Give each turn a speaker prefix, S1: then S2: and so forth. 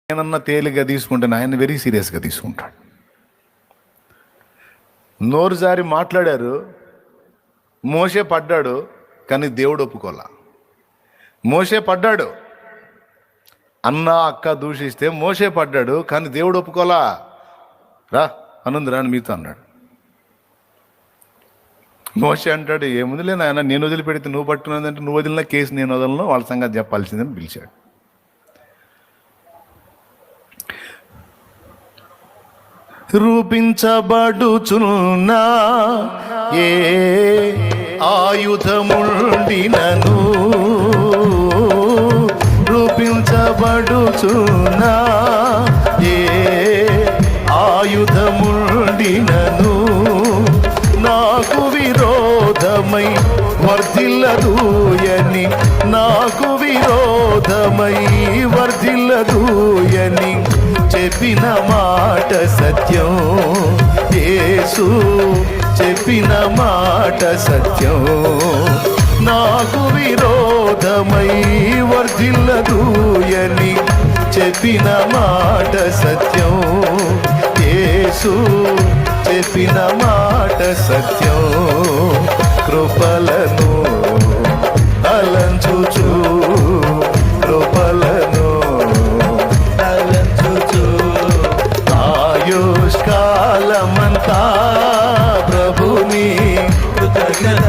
S1: ఆయనన్నా తేలిగ్గా తీసుకుంటే ఆయన వెరీ సీరియస్గా తీసుకుంటాడు. నోరు జారి మాట్లాడారు, మోషే పడ్డాడు, కానీ దేవుడు ఒప్పుకోలా. మోషే పడ్డాడు, అన్న అక్క దూషిస్తే మోషే పడ్డాడు, కానీ దేవుడు ఒప్పుకోలా. రా అనుంది రాని మీతో అన్నాడు. మోషే అంటాడు, ఏముందిలే నాయన, నేను వదిలిపెడితే నువ్వు పట్టుకున్నదంటే నువ్వు వదిలిన కేసు నేను వదలను, వాళ్ళ సంగతి చెప్పాల్సిందని పిలిచాడు. రూపించబడుచున్నా ఏ ఆయుధముండినను, రూపించబడుచున్నా ఏ ఆయుధముండినను నాకు విరోధమై వర్ధిల్లదూయని, నాకు విరోధమై వర్ధిల్లదూయని చెప్పిన మాట సత్యం. యేసు చెప్పిన మాట సత్యం. నాకు విరోధమై వర్ధిల్లదూయని చెప్పిన మాట సత్యం. యేసు చెప్పిన మాట సత్యం. కృపలను తలంచుచు, కృపలను తలంచుచు ఆయుష్కాలమంతా ప్రభుని కృతజ్ఞత